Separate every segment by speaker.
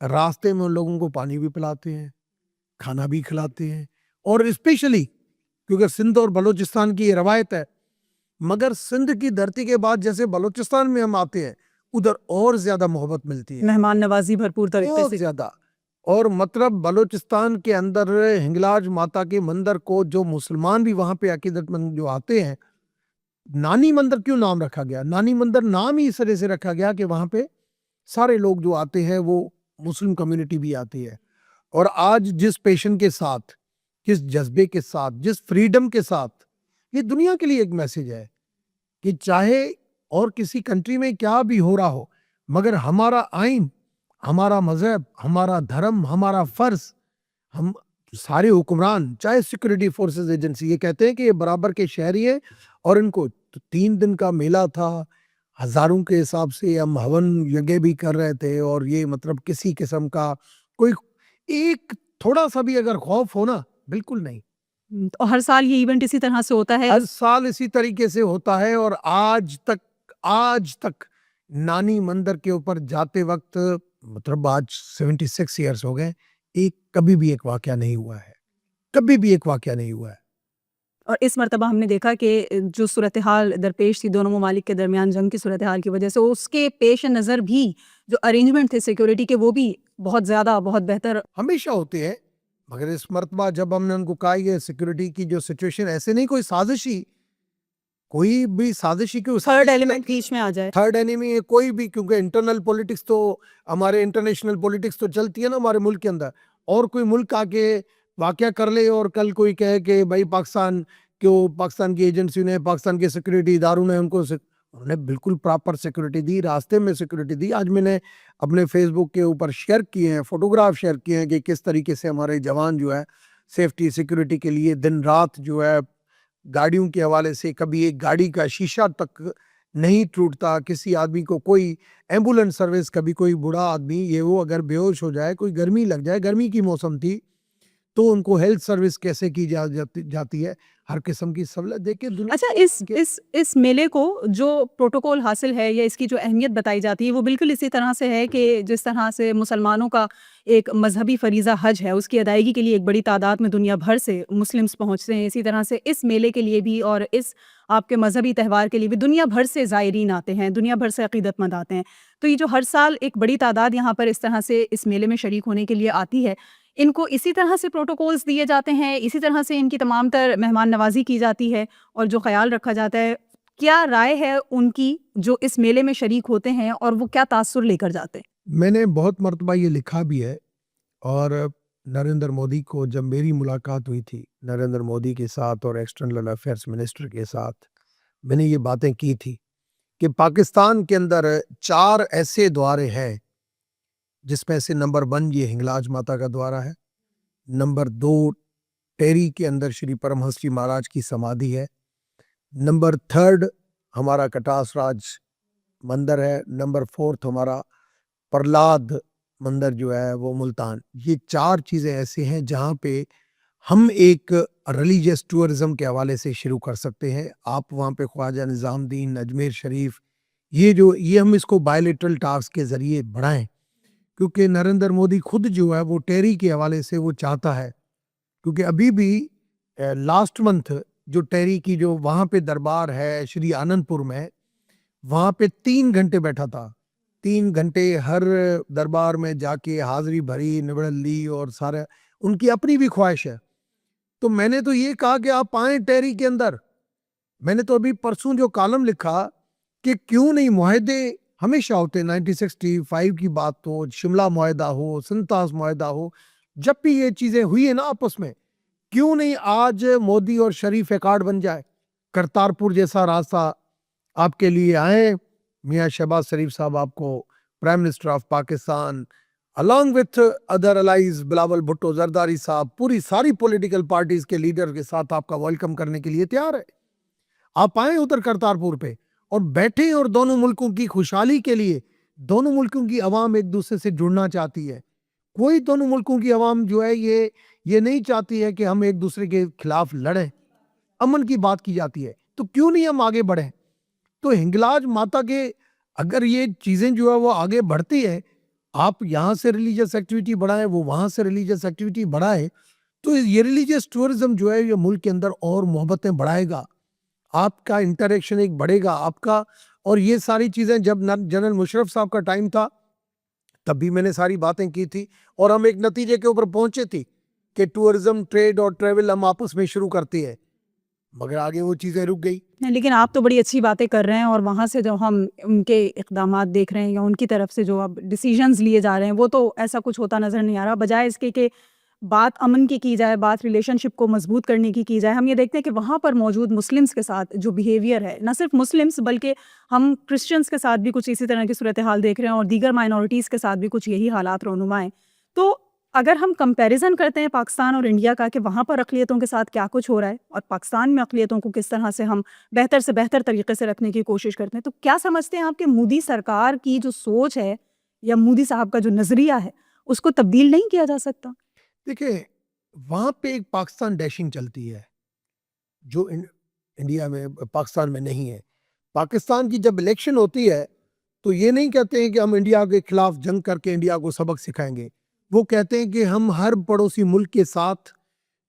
Speaker 1: راستے میں ان لوگوں کو پانی بھی پلاتے ہیں, کھانا بھی کھلاتے ہیں, اور اسپیشلی کیونکہ سندھ اور بلوچستان کی یہ روایت ہے, مگر سندھ کی دھرتی کے بعد جیسے بلوچستان میں ہم آتے ہیں ادھر اور زیادہ محبت ملتی ہے,
Speaker 2: مہمان نوازی بھرپور طریقے
Speaker 1: بہت
Speaker 2: سے.
Speaker 1: زیادہ. اور مطلب بلوچستان کے اندر ہنگلاج ماتا کے مندر کو جو مسلمان بھی وہاں پہ عقیدت مند جو آتے ہیں, نانی مندر کیوں نام رکھا گیا؟ نانی مندر نام ہی اس طرح سے رکھا گیا کہ وہاں پہ سارے لوگ جو آتے ہیں وہ مسلم کمیونٹی بھی آتی ہے. اور آج جس پیشن کے ساتھ, جس جذبے کے ساتھ, جس فریڈم کے ساتھ, یہ دنیا کے لیے ایک میسج ہے کہ چاہے اور کسی کنٹری میں کیا بھی ہو رہا ہو, مگر ہمارا آئین, ہمارا مذہب, ہمارا دھرم, ہمارا فرض, ہم سارے حکمران چاہے سیکورٹی فورسز ایجنسی یہ کہتے ہیں کہ یہ برابر کے شہری ہیں, اور ان کو 3 دن کا میلہ تھا, ہزاروں کے حساب سے ہم ہون یگے بھی کر رہے تھے, اور یہ مطلب کسی قسم کا کوئی ایک تھوڑا سا بھی اگر خوف ہو نا, بالکل نہیں.
Speaker 2: تو ہر سال یہ ایونٹ اسی طرح سے ہوتا ہے.
Speaker 1: ہر سال اسی طریقے سے ہوتا ہے, اور آج تک نانی مندر کے اوپر جاتے وقت مطلب آج 76 ایئرس ہو گئے, کبھی بھی ایک واقعہ نہیں ہوا ہے, کبھی بھی ایک واقعہ نہیں ہوا ہے.
Speaker 2: اور اس مرتبہ ہم نے دیکھا کہ جو صورتحال درپیش تھی دونوں ممالک کے درمیان جنگ کی صورتحال کی وجہ سے, اس کے پیش نظر بھی جو ارینجمنٹ تھے سیکیورٹی کے وہ بھی بہت زیادہ بہت بہتر
Speaker 1: ہمیشہ ہوتے ہیں, مگر اس مرتبہ جب ہم نے ان کو کہا یہ سیکورٹی کی جو سچویشن ایسے نہیں کوئی بھی سازشی کی
Speaker 2: تھرڈ ایلیمنٹ بیچ میں آ جائے,
Speaker 1: تھرڈ اینیمی ہے کوئی بھی, کیونکہ انٹرنل پولیٹکس تو ہمارے انٹرنیشنل پولیٹکس تو چلتی ہے نا ہمارے ملک کے اندر, اور کوئی ملک آ کے واقعہ کر لے اور کل کوئی کہے کہ بھائی پاکستان کی ایجنسی نے, پاکستان کے سیکورٹی اداروں نے انہوں نے بالکل پراپر سیکورٹی دی, راستے میں سیکورٹی دی. آج میں نے اپنے فیس بک کے اوپر شیئر کیے ہیں, فوٹوگراف شیئر کیے ہیں کہ کس طریقے سے ہمارے جوان جو ہے سیفٹی سیکورٹی کے لیے دن رات جو ہے گاڑیوں کے حوالے سے, کبھی ایک گاڑی کا شیشہ تک نہیں ٹوٹتا, کسی آدمی کو کوئی ایمبولینس سروس, کبھی کوئی بوڑھا آدمی یہ وہ اگر بے ہوش ہو جائے, کوئی گرمی لگ جائے, گرمی کی موسم تھی تو ان کو ہیلتھ سروس کیسے کی جاتی ہے, ہر قسم کی سہولت دے کے.
Speaker 2: اچھا, اس میلے کو جو پروٹوکول حاصل ہے یا اس کی جو اہمیت بتائی جاتی ہے وہ بالکل اسی طرح سے ہے کہ جس طرح سے مسلمانوں کا ایک مذہبی فریضہ حج ہے, اس کی ادائیگی کے لیے ایک بڑی تعداد میں دنیا بھر سے مسلمز پہنچتے ہیں, اسی طرح سے اس میلے کے لیے بھی اور اس آپ کے مذہبی تہوار کے لیے بھی دنیا بھر سے زائرین آتے ہیں, دنیا بھر سے عقیدت مند آتے ہیں. تو یہ جو ہر سال ایک بڑی تعداد یہاں پر اس طرح سے اس میلے میں شریک ہونے کے لیے آتی ہے, ان کو اسی طرح سے پروٹوکولز دیے جاتے ہیں, اسی طرح سے ان کی تمام تر مہمان نوازی کی جاتی ہے اور جو خیال رکھا جاتا ہے. کیا رائے ہے ان کی جو اس میلے میں شریک ہوتے ہیں اور وہ کیا تاثر لے کر جاتے ہیں؟
Speaker 1: میں نے بہت مرتبہ یہ لکھا بھی ہے, اور نریندر مودی کو جب میری ملاقات ہوئی تھی نریندر مودی کے ساتھ اور ایکسٹرنل افیئرس منسٹر کے ساتھ, میں نے یہ باتیں کی تھی کہ پاکستان کے اندر 4 ایسے دوارے ہیں جس میں سے نمبر 1 یہ ہنگلاج ماتا کا دوارہ ہے, نمبر 2 ٹیری کے اندر شری پرمہنس جی مہاراج کی سمادھی ہے, نمبر 3 ہمارا کٹاس راج مندر ہے, نمبر 4 ہمارا پرلاد مندر جو ہے وہ ملتان. یہ 4 چیزیں ایسے ہیں جہاں پہ ہم ایک ریلیجیس ٹورزم کے حوالے سے شروع کر سکتے ہیں. آپ وہاں پہ خواجہ نظام الدین, اجمیر شریف, یہ ہم اس کو بائیلیٹرل ٹاکس کے ذریعے بڑھائیں, کیونکہ نریندر مودی خود جو ہے وہ ٹیری کے حوالے سے وہ چاہتا ہے, کیونکہ ابھی بھی لاسٹ منتھ جو ٹیری کی جو وہاں پہ دربار ہے شری آنند پور میں, وہاں پہ 3 گھنٹے بیٹھا تھا, 3 گھنٹے ہر دربار میں جا کے حاضری بھری, نبڑ لی, اور سارا ان کی اپنی بھی خواہش ہے. تو میں نے تو یہ کہا کہ آپ آئیں ٹیری کے اندر. میں نے تو ابھی پرسوں جو کالم لکھا کہ کیوں نہیں معاہدے ہمیشہ ہوتے, 1965 کی بات ہو, شملہ معاہدہ ہو, سنتاس معاہدہ ہو, جب بھی یہ چیزیں ہوئی ہیں نا آپس میں, کیوں نہیں آج مودی اور شریف ایکارڈ بن جائے. کرتارپور جیسا راستہ آپ کے لیے آئیں, میاں شہباز شریف صاحب آپ کو prime minister of Pakistan along with other allies, Bilawal Bhutto Zardari صاحب, پوری ساری پولیٹیکل پارٹیز کے لیڈر کے ساتھ آپ کا ویلکم کرنے کے لیے تیار ہے. آپ آئیں ادھر کرتارپور پہ اور بیٹھیں, اور دونوں ملکوں کی خوشحالی کے لیے دونوں ملکوں کی عوام ایک دوسرے سے جڑنا چاہتی ہے. کوئی دونوں ملکوں کی عوام جو ہے یہ نہیں چاہتی ہے کہ ہم ایک دوسرے کے خلاف لڑیں, امن کی بات کی جاتی ہے. تو کیوں نہیں ہم آگے بڑھیں. تو ہنگلاج ماتا کے اگر یہ چیزیں جو ہے وہ آگے بڑھتی ہے آپ یہاں سے ریلیجیس ایکٹیویٹی بڑھائیں, وہ وہاں سے ریلیجیس ایکٹیویٹی بڑھائے, تو یہ ریلیجیس ٹورزم جو ہے یہ ملک کے اندر اور محبتیں بڑھائے گا, آپ کا انٹریکشن ایک بڑھے گا آپ کا. اور یہ ساری چیزیں جب جنرل مشرف صاحب کا ٹائم تھا تب بھی میں نے ساری باتیں کی تھی, اور ہم ایک نتیجے کے اوپر پہنچے تھی کہ ٹورزم, ٹریڈ اور ٹریول ہم آپس میں شروع کرتے ہیں, مگر آگے وہ چیزیں رک گئی.
Speaker 2: لیکن آپ تو بڑی اچھی باتیں کر رہے ہیں, اور وہاں سے جو ہم ان کے اقدامات دیکھ رہے ہیں یا ان کی طرف سے جو اب ڈیسیژنز لیے جا رہے ہیں, وہ تو ایسا کچھ ہوتا نظر نہیں آ رہا. بجائے اس کے کہ بات امن کی جائے, بات ریلیشن شپ کو مضبوط کرنے کی جائے, ہم یہ دیکھتے ہیں کہ وہاں پر موجود مسلمس کے ساتھ جو بیہیویئر ہے, نہ صرف مسلمس بلکہ ہم کرسچنس کے ساتھ بھی کچھ اسی طرح کی صورتحال دیکھ رہے ہیں, اور دیگر مائنورٹیز کے ساتھ بھی کچھ یہی حالات رونما ہیں. تو اگر ہم کمپیریزن کرتے ہیں پاکستان اور انڈیا کا کہ وہاں پر اقلیتوں کے ساتھ کیا کچھ ہو رہا ہے اور پاکستان میں اقلیتوں کو کس طرح سے ہم بہتر سے بہتر طریقے سے رکھنے کی کوشش کرتے ہیں, تو کیا سمجھتے ہیں آپ کہ مودی سرکار کی جو سوچ ہے یا مودی صاحب کا جو نظریہ ہے اس کو تبدیل نہیں کیا جا سکتا؟
Speaker 1: دیکھیں, وہاں پہ ایک پاکستان ڈیشنگ چلتی ہے جو انڈیا میں, پاکستان میں نہیں ہے. پاکستان کی جب الیکشن ہوتی ہے تو یہ نہیں کہتے ہیں کہ ہم انڈیا کے خلاف جنگ کر کے انڈیا کو سبق سکھائیں گے, وہ کہتے ہیں کہ ہم ہر پڑوسی ملک کے ساتھ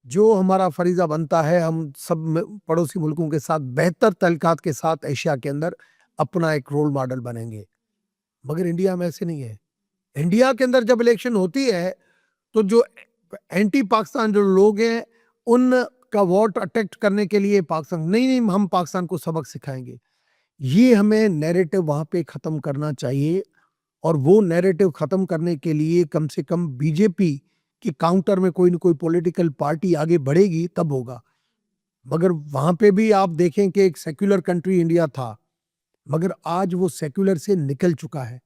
Speaker 1: جو ہمارا فریضہ بنتا ہے, ہم سب پڑوسی ملکوں کے ساتھ بہتر تعلقات کے ساتھ ایشیا کے اندر اپنا ایک رول ماڈل بنیں گے. مگر انڈیا میں ایسے نہیں ہے. انڈیا کے اندر جب الیکشن ہوتی ہے تو جو اینٹی پاکستان جو لوگ ہیں ان کا ووٹ اٹیکٹ کرنے کے لیے پاکستان نہیں, ہم پاکستان کو سبق سکھائیں گے. یہ ہمیں نیریٹو وہاں پہ ختم کرنا چاہیے, اور وہ نیریٹو ختم کرنے کے لیے کم سے کم بی جے پی کی کاؤنٹر میں کوئی نہ کوئی پولیٹیکل پارٹی آگے بڑھے گی تب ہوگا. مگر وہاں پہ بھی آپ دیکھیں کہ ایک سیکولر کنٹری انڈیا تھا, مگر آج وہ سیکولر سے نکل چکا ہے,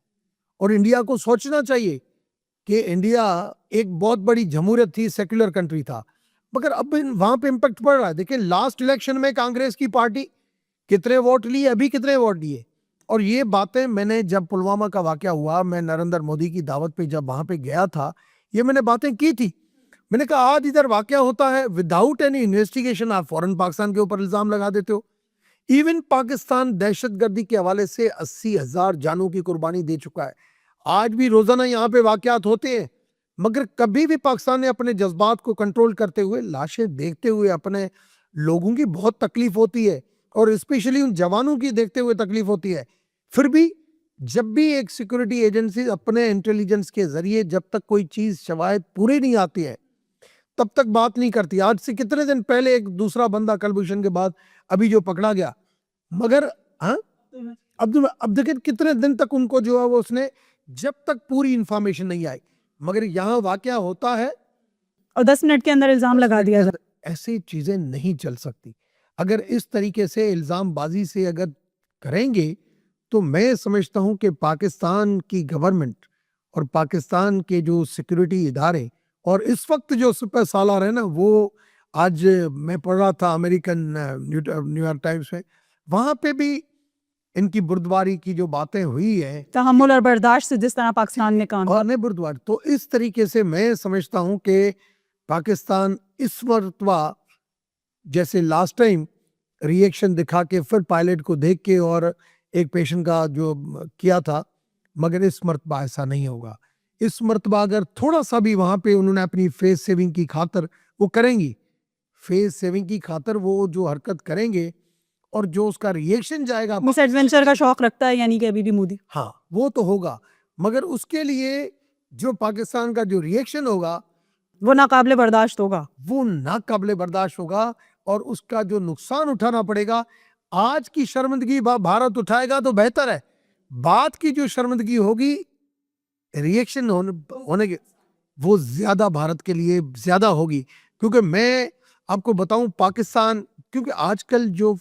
Speaker 1: اور انڈیا کو سوچنا چاہیے کہ انڈیا ایک بہت بڑی جمہوریت تھی, سیکولر کنٹری تھا, مگر اب وہاں پہ امپیکٹ پڑ رہا ہے. دیکھیں لاسٹ الیکشن میں کانگریس کی پارٹی کتنے ووٹ لیے, ابھی کتنے ووٹ لیے. اور یہ باتیں میں نے جب پلوامہ کا واقعہ ہوا, میں نریندر مودی کی دعوت پہ جب وہاں پہ گیا تھا, یہ میں نے باتیں کی تھی. میں نے کہا آج ادھر واقعہ ہوتا ہے وداؤٹ اینی انویسٹیگیشن آپ فوراً پاکستان کے اوپر الزام لگا دیتے ہو. ایون پاکستان دہشت گردی کے حوالے سے 80,000 جانوں کی قربانی دے چکا ہے. آج بھی روزانہ یہاں پہ واقعات ہوتے ہیں, مگر کبھی بھی پاکستان نے اپنے جذبات کو کنٹرول کرتے ہوئے, لاشیں دیکھتے ہوئے اپنے لوگوں کی بہت تکلیف ہوتی ہے, اور اسپیشلی ان جوانوں کی دیکھتے ہوئے تکلیف ہوتی ہے. پھر بھی جب بھی ایک سیکورٹی ایجنسی اپنے انٹیلیجنس کے ذریعے جب تک کوئی چیز شواہد پورے نہیں آتی ہے تب تک بات نہیں کرتی. آج سے کتنے دن پہلے ایک دوسرا بندہ کلبھوشن کے بعد ابھی جو پکڑا گیا, مگر اب دیکھیں کتنے دن تک ان کو جو ہے وہ اس نے, جب تک پوری انفارمیشن نہیں آئی. مگر یہاں واقعہ ہوتا ہے
Speaker 2: اور 10 منٹ کے اندر الزام لگا دیا جائے.
Speaker 1: ایسی چیزیں نہیں چل سکتی. اگر اس طریقے سے الزام بازی سے اگر کریں گے تو میں سمجھتا ہوں کہ پاکستان کی گورنمنٹ اور پاکستان کے جو سیکورٹی ادارے, اور اس وقت جو سپہ سالار ہے نا, وہ آج میں پڑھ رہا تھا امریکن نیو یارک ٹائمز میں, وہاں پہ بھی ان کی بردباری کی جو باتیں ہوئی ہیں,
Speaker 2: تحمل اور برداشت سے جس طرح پاکستان نے کام,
Speaker 1: اور نہیں بردباری, تو اس طریقے سے میں سمجھتا ہوں کہ پاکستان اس مرتبہ جیسے لاسٹ ٹائم ری ایکشن دکھا کے پھر پائلٹ کو دیکھ کے اور ایک پیشنٹ کا جو کیا تھا, مگر اس مرتبہ ایسا نہیں ہوگا. اس مرتبہ اگر تھوڑا سا بھی وہاں پہ انہوں نے اپنی فیس سیونگ کی خاطر وہ کریں گی, فیس سیونگ کی خاطر وہ جو حرکت کریں گے اور جو اس کا ری ایکشن جائے گا,
Speaker 2: مس ایڈونچر کا شوق رکھتا ہے یعنی کہ ابھی بھی مودی,
Speaker 1: ہاں وہ تو ہوگا, مگر اس کے لیے جو پاکستان کا جو ری ایکشن ہوگا
Speaker 2: وہ ناقابل برداشت ہوگا,
Speaker 1: وہ ناقابل برداشت ہوگا, اور اس کا جو نقصان اٹھانا پڑے گا. آج کی شرمندگی بھارت اٹھائے گا تو بہتر ہے, بعد کی جو شرمندگی ہوگی ری ایکشن ہونے کے وہ زیادہ بھارت کے لیے زیادہ ہوگی. کیونکہ میں آپ کو بتاؤں پاکستان, کیونکہ آج کل جو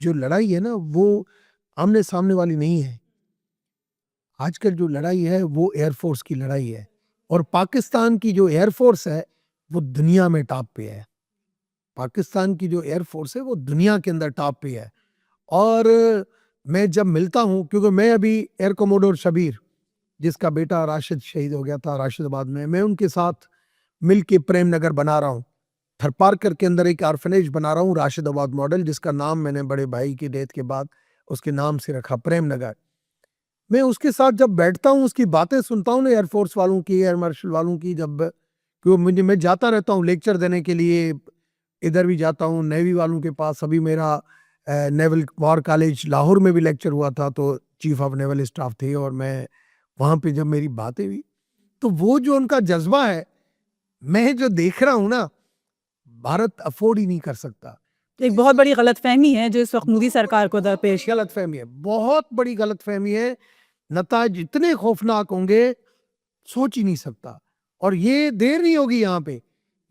Speaker 1: لڑائی ہے نا وہ آمنے سامنے والی نہیں ہے. آج کل جو لڑائی ہے وہ ایئر فورس کی لڑائی ہے, اور پاکستان کی جو ایئر فورس ہے وہ دنیا میں ٹاپ پہ ہے. پاکستان کی جو ایئر فورس ہے وہ دنیا کے اندر ٹاپ پہ ہے. اور میں جب ملتا ہوں, کیونکہ میں ابھی ایئر کوموڈور شبیر جس کا بیٹا راشد شہید ہو گیا تھا راشد آباد میں ان کے ساتھ مل کے پریم نگر بنا رہا ہوں, تھر پارکر کے اندر ایک آرفنیج بنا رہا ہوں راشد آباد ماڈل, جس کا نام میں نے بڑے بھائی کی ڈیتھ کے بعد اس کے نام سے رکھا پریم نگر. میں اس کے ساتھ جب بیٹھتا ہوں اس کی باتیں سنتا ہوں نا ایئر فورس والوں کی ایئر مارشل والوں کی جب میں جاتا رہتا ہوں لیکچر دینے کے لیے ادھر بھی جاتا ہوں نیوی والوں کے پاس ابھی میرا نیول وار کالج لاہور میں بھی لیکچر ہوا تھا تو چیف آف نیول اسٹاف تھے اور میں وہاں پہ جب میری باتیں ہوئی تو وہ جو ان کا جذبہ ہے میں جو دیکھ رہا ہوں نا بھارت افورڈ ہی نہیں کر سکتا.
Speaker 2: ایک بہت بڑی غلط فہمی ہے جو اس وقت مودی سرکار کو درپیش.
Speaker 1: غلط فہمی ہے بہت بڑی غلط فہمی ہے نتائج اتنے خوفناک ہوں گے سوچ ہی نہیں سکتا اور یہ دیر نہیں ہوگی یہاں پہ.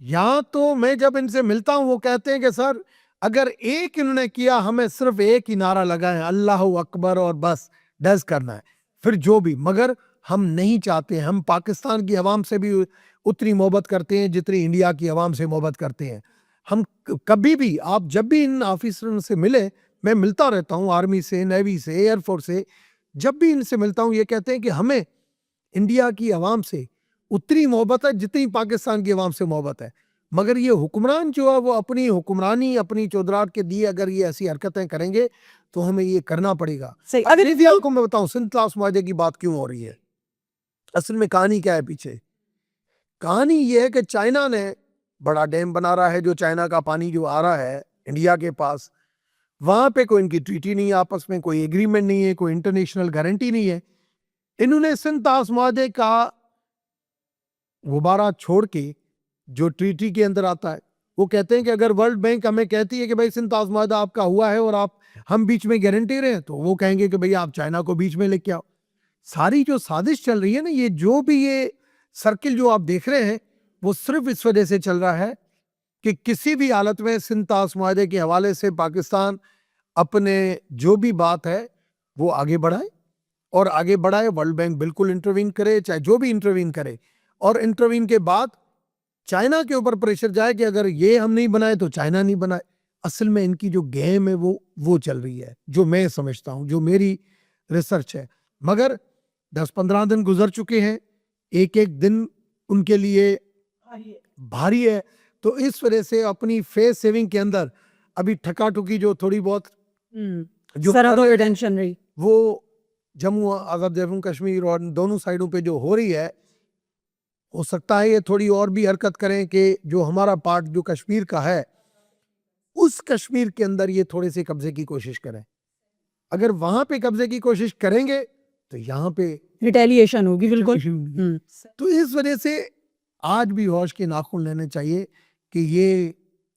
Speaker 1: یہاں تو میں جب ان سے ملتا ہوں وہ کہتے ہیں کہ سر اگر ایک انہوں نے کیا ہمیں صرف ایک ہی نعرہ لگائیں اللہ اکبر اور بس ڈز کرنا ہے پھر جو بھی مگر ہم نہیں چاہتے. ہم پاکستان کی عوام سے بھی اتنی محبت کرتے ہیں جتنی انڈیا کی عوام سے محبت کرتے ہیں. ہم کبھی بھی آپ جب بھی ان آفیسروں سے ملے میں ملتا رہتا ہوں آرمی سے نیوی سے ایئر فورس سے جب بھی ان سے ملتا ہوں یہ کہتے ہیں کہ ہمیں انڈیا کی عوام سے اتنی محبت ہے جتنی پاکستان کی عوام سے محبت ہے مگر یہ حکمران جو ہے وہ اپنی حکمرانی اپنی چودراہٹ کے دیے اگر یہ ایسی حرکتیں کریں گے تو ہمیں یہ کرنا پڑے گا. اگر کو میں بتاؤں سندھ طاس معاہدے کی بات کیوں ہو رہی ہے اصل میں کہانی کیا ہے پیچھے. کہانی یہ ہے کہ چائنا نے بڑا ڈیم بنا رہا ہے جو چائنا کا پانی جو آ رہا ہے انڈیا کے پاس وہاں پہ کوئی ان کی ٹریٹی نہیں ہے آپس میں کوئی ایگریمنٹ نہیں ہے کوئی انٹرنیشنل گارنٹی نہیں ہے. انہوں نے سندھ طاس معاہدے کا غبارہ چھوڑ کے جو ٹریٹی کے اندر آتا ہے وہ کہتے ہیں کہ اگر ورلڈ بینک ہمیں کہتی ہے کہ بھائی سندھ طاس معاہدہ آپ کا ہوا ہے اور ہم بیچ میں گارنٹی رہے تو وہ کہیں گے کہ بھئی آپ چائنا کو بیچ میں لے کے آؤ. ساری جو سازش چل رہی ہے نا یہ جو بھی یہ سرکل جو آپ دیکھ رہے ہیں وہ صرف اس وجہ سے چل رہا ہے کہ کسی بھی حالت میں سندھ طاس معاہدے کے حوالے سے پاکستان اپنے جو بھی بات ہے وہ آگے بڑھائے اور آگے بڑھائے. ورلڈ بینک بالکل انٹروین کرے چاہے جو بھی انٹروین کرے اور انٹروین کے بعد چائنا کے اوپر پریشر جائے کہ اگر یہ ہم نہیں بنائے تو چائنا نہیں بنائے. اصل میں ان کی جو گیم ہے وہ چل رہی ہے جو میں سمجھتا ہوں جو میری ریسرچ ہے. مگر 10-15 دن گزر چکے ہیں ایک ایک دن ان کے لیے بھاری ہے تو اس وجہ سے اپنی فیس سیونگ کے اندر ابھی ٹھکا ٹھکی جو تھوڑی بہت جو
Speaker 2: ٹینشن رہی
Speaker 1: وہ جموں آزاد جموں کشمیر اور دونوں سائیڈوں پہ جو ہو رہی ہے ہو سکتا ہے یہ تھوڑی اور بھی حرکت کریں کہ جو ہمارا پارٹ جو کشمیر کا ہے اس کشمیر کے اندر یہ تھوڑے سے قبضے کی کوشش کریں. اگر وہاں پہ قبضے کی کوشش کریں گے تو یہاں پہ
Speaker 2: ریٹیلیشن ہوگی بالکل.
Speaker 1: تو اس وجہ سے آج بھی ہوش کے ناخن لینے چاہیے کہ یہ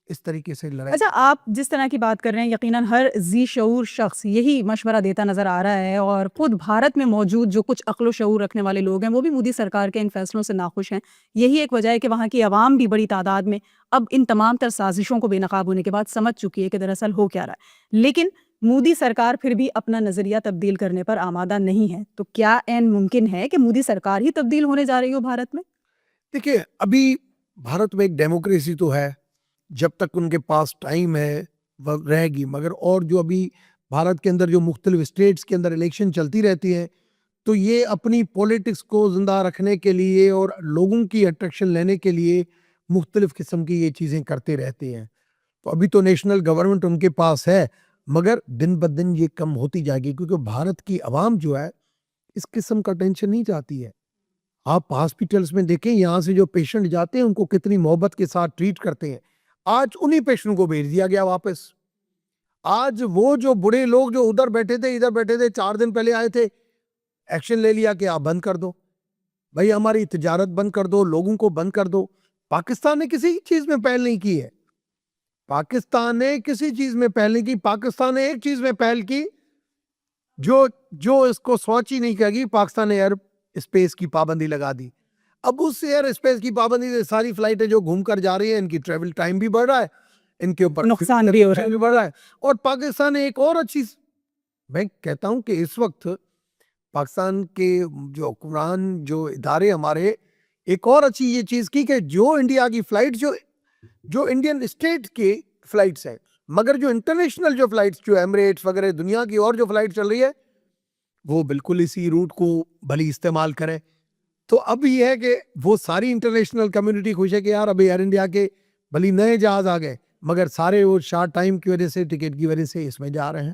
Speaker 1: اس طریقے سے لڑائی.
Speaker 2: اچھا آپ جس طرح کی بات کر رہے ہیں یقیناً ہر ذی شعور شخص یہی مشورہ دیتا نظر آ رہا ہے اور خود بھارت میں موجود جو کچھ عقل و شعور رکھنے والے لوگ ہیں وہ بھی مودی سرکار کے ان فیصلوں سے ناخوش ہیں. یہی ایک وجہ ہے کہ وہاں کی عوام بھی بڑی تعداد میں اب ان تمام تر سازشوں کو بے نقاب ہونے کے بعد سمجھ چکی ہے کہ دراصل ہو کیا رہا ہے. لیکن مودی سرکار پھر بھی اپنا نظریہ تبدیل کرنے پر آمادہ نہیں ہے تو کیا عین ممکن ہے کہ مودی سرکار ہی تبدیل ہونے جا رہی ہو بھارت میں؟
Speaker 1: دیکھیے ابھی بھارت میں ایک ڈیموکریسی تو ہے جب تک ان کے پاس ٹائم ہے وہ رہے گی مگر اور جو ابھی بھارت کے اندر جو مختلف اسٹیٹس کے اندر الیکشن چلتی رہتی ہے تو یہ اپنی پولیٹکس کو زندہ رکھنے کے لیے اور لوگوں کی اٹریکشن لینے کے لیے مختلف قسم کی یہ چیزیں کرتے رہتے ہیں. تو ابھی تو نیشنل گورنمنٹ ان کے پاس ہے مگر دن بدن یہ کم ہوتی جائے گی کیونکہ بھارت کی عوام جو ہے اس قسم کا ٹینشن نہیں چاہتی ہے. آپ ہاسپیٹلز میں دیکھیں یہاں سے جو پیشنٹ جاتے ہیں ان کو کتنی محبت کے ساتھ ٹریٹ کرتے ہیں. آج انہی پیشنٹ کو بھیج دیا گیا واپس. آج وہ جو بڑے لوگ جو ادھر بیٹھے تھے 4 دن پہلے آئے تھے ایکشن لے لیا کہ آپ بند کر دو بھائی ہماری تجارت بند کر دو لوگوں کو بند کر دو. پاکستان نے کسی چیز میں پہل نہیں کی ہے. پاکستان نے کسی چیز میں پہل نہیں کی. پاکستان نے ایک چیز میں پہل کی جو اس کو سوچ ہی نہیں کرے گی. پاکستان نے ایئر اسپیس کی پابندی لگا دی. اب اس ایئر اسپیس کی پابندی سے ساری فلائٹیں جو گھوم کر جا رہی ہیں ان کی ٹریول ٹائم بھی بڑھ رہا ہے ان کے اوپر
Speaker 2: نقصان بھی ہو رہا ہے.
Speaker 1: اور پاکستان نے ایک اور اچھی میں کہتا ہوں کہ اس وقت پاکستان کے جو حکمران جو ادارے ہمارے ایک اور اچھی یہ چیز کی کہ جو انڈیا کی فلائٹ جو انڈین اسٹیٹ کی فلائٹس ہیں مگر جو انٹرنیشنل جو فلائٹس جو ایمریٹس وغیرہ دنیا کی اور جو فلائٹ چل رہی ہے وہ بالکل اسی روٹ کو بھلی استعمال کریں. تو اب یہ ہے کہ وہ ساری انٹرنیشنل کمیونٹی خوش ہے کہ یار ابھی ایئر انڈیا کے بھلی نئے جہاز آ گئے مگر سارے وہ شارٹ ٹائم کی وجہ سے ٹکٹ کی وجہ سے اس میں جا رہے ہیں.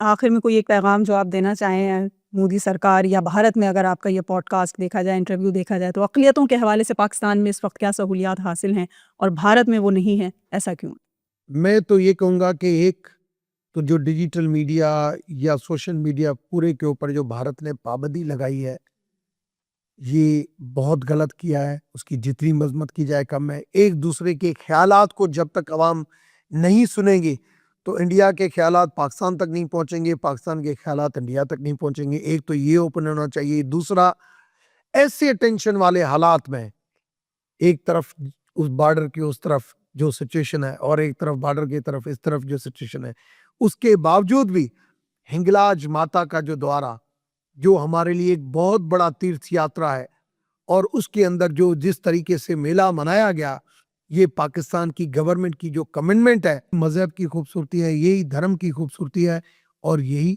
Speaker 2: آخر میں کوئی ایک پیغام جو آپ دینا چاہیں مودی سرکار یا بھارت میں، اگر آپ کا یہ پوڈ کاسٹ دیکھا جائے، انٹرویو دیکھا جائے، تو اقلیتوں کے حوالے سے پاکستان میں اس وقت کیا سہولیات حاصل ہیں اور بھارت میں وہ نہیں ہیں، ایسا کیوں؟
Speaker 1: میں تو یہ کہوں گا کہ ایک تو جو ڈیجیٹل میڈیا یا سوشل میڈیا پورے کے اوپر جو بھارت نے پابندی لگائی ہے، یہ بہت غلط کیا ہے. اس کی جتنی مذمت کی جائے کم ہے. ایک دوسرے کے خیالات کو جب تک عوام نہیں سنیں گے تو انڈیا کے خیالات پاکستان تک نہیں پہنچیں گے، پاکستان کے خیالات انڈیا تک نہیں پہنچیں گے. ایک تو یہ اوپن ہونا چاہیے. دوسرا، ایسے ٹینشن والے حالات میں ایک طرف اس بارڈر کی اس طرف جو سچویشن ہے اور ایک طرف بارڈر کی طرف اس طرف جو سچویشن ہے، اس کے باوجود بھی ہنگلاج ماتا کا جو دوارا، جو ہمارے لیے ایک بہت بڑا تیرتھ یاترا ہے، اور اس کے اندر جو جس طریقے سے میلہ منایا گیا، یہ پاکستان کی گورنمنٹ کی جو کمٹمنٹ ہے، مذہب کی خوبصورتی ہے، یہی دھرم کی خوبصورتی ہے، اور یہی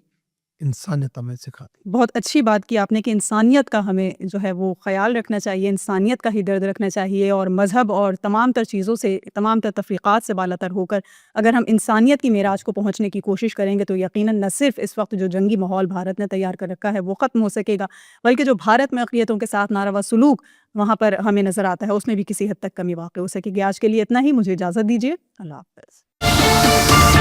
Speaker 1: انسانیت ہمیں سکھاتی.
Speaker 2: بہت اچھی بات کی آپ نے کہ انسانیت کا ہمیں جو ہے وہ خیال رکھنا چاہیے، انسانیت کا ہی درد رکھنا چاہیے، اور مذہب اور تمام تر چیزوں سے، تمام تر تفریقات سے بالا تر ہو کر اگر ہم انسانیت کی معراج کو پہنچنے کی کوشش کریں گے تو یقیناً نہ صرف اس وقت جو جنگی ماحول بھارت نے تیار کر رکھا ہے وہ ختم ہو سکے گا، بلکہ جو بھارت میں اقلیتوں کے ساتھ ناروا سلوک وہاں پر ہمیں نظر آتا ہے، اس میں بھی کسی حد تک کمی واقع ہو سکے گی. آج کے لیے اتنا ہی، مجھے اجازت دیجیے. اللہ حافظ.